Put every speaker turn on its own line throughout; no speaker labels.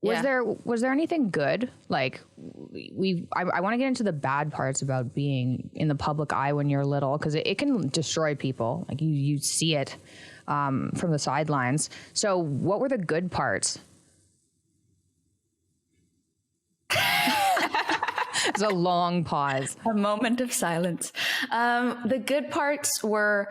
Was there anything good? Like I want to get into the bad parts about being in the public eye when you're little, because it can destroy people. Like you see it from the sidelines. So what were the good parts? It's a long pause.
A moment of silence. The good parts were,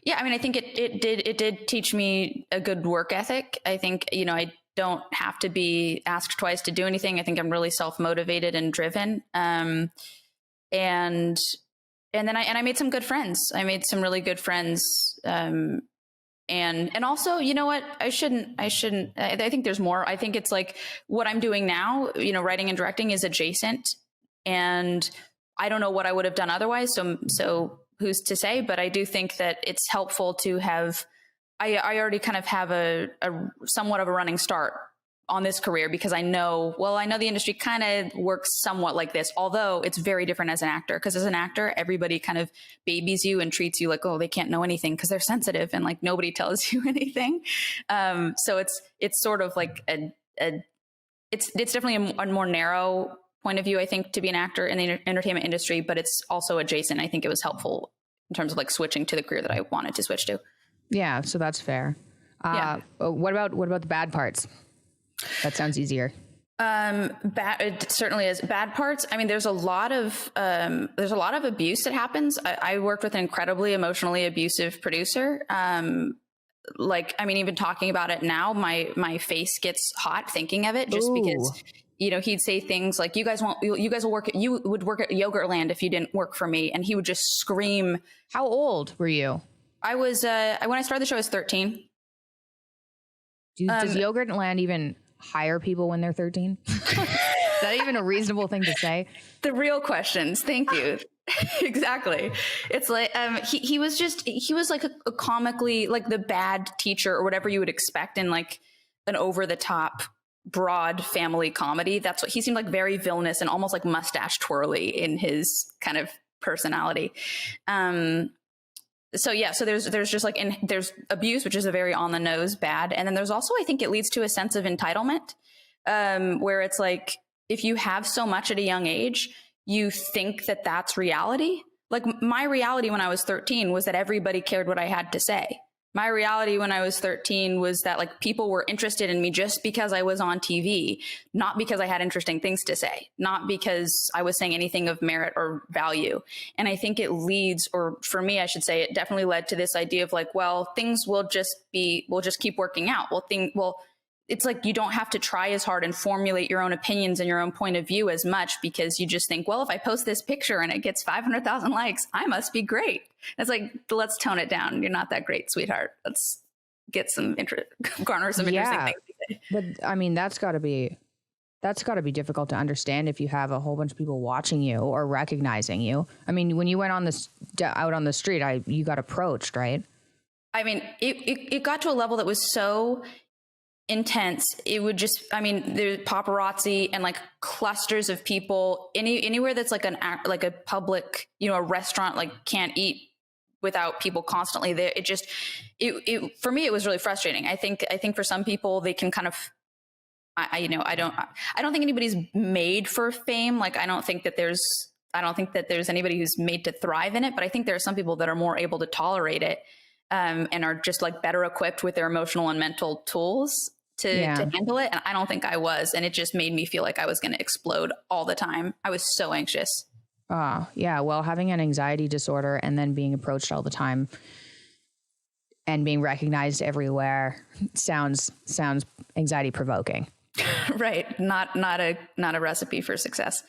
I think it did teach me a good work ethic. I think, I don't have to be asked twice to do anything. I think I'm really self-motivated and driven. And then I made some good friends. I made some really good friends. And also, you know what? I think there's more. I think it's like what I'm doing now, writing and directing is adjacent, and I don't know what I would have done otherwise. So who's to say, but I do think that it's helpful to have, I already kind of have a somewhat of a running start on this career, because I know the industry kind of works somewhat like this, although it's very different as an actor. Because as an actor, everybody kind of babies you and treats you like, oh, they can't know anything because they're sensitive, and like nobody tells you anything. So it's sort of like it's definitely a more narrow point of view, I think, to be an actor in the entertainment industry, but it's also adjacent. I think it was helpful in terms of like switching to the career that I wanted to switch to.
Yeah, so that's fair. What about the bad parts? That sounds easier.
It certainly is. Bad parts, I mean, there's a lot of abuse that happens. I worked with an incredibly emotionally abusive producer. Even talking about it now, my face gets hot thinking of it, just because he'd say things like, you would work at Yogurtland if you didn't work for me. And he would just scream.
How old were you?
I was, when I started the show, I was 13.
Does Yogurtland even hire people when they're 13? Is that even a reasonable thing to say?
The real questions. Thank you. Exactly. It's like, he was like a comically, like the bad teacher or whatever you would expect in like an over the top broad family comedy. That's what he seemed like, very villainous and almost like mustache twirly in his kind of personality. So there's just like, and there's abuse, which is a very on the nose bad. And then there's also, I think it leads to a sense of entitlement, where it's like, if you have so much at a young age, you think that that's reality. Like my reality when I was 13 was that everybody cared what I had to say. My reality when I was 13 was that like people were interested in me just because I was on TV, not because I had interesting things to say, not because I was saying anything of merit or value. And I think it leads, or for me, I should say, it definitely led to this idea of like, well, things will just keep working out. It's like you don't have to try as hard and formulate your own opinions and your own point of view as much, because you just think, well, if I post this picture and it gets 500,000 likes, I must be great. It's like, let's tone it down. You're not that great, sweetheart. Let's get garner some interesting things to say.
But I mean, that's got to be difficult to understand if you have a whole bunch of people watching you or recognizing you. I mean, when you went out on the street, you got approached, right?
I mean, it got to a level that was so intense. It would just, I mean, there's paparazzi and like clusters of people anywhere that's like a public, a restaurant, like can't eat without people constantly there. It for me, it was really frustrating. I think for some people they can kind of, I don't think anybody's made for fame. Like, I don't think that there's anybody who's made to thrive in it, but I think there are some people that are more able to tolerate it, and are just like better equipped with their emotional and mental tools to handle it. And I don't think I was. And it just made me feel like I was going to explode all the time. I was so anxious.
Yeah. Well, having an anxiety disorder and then being approached all the time and being recognized everywhere sounds anxiety provoking.
Right. Not a recipe for success.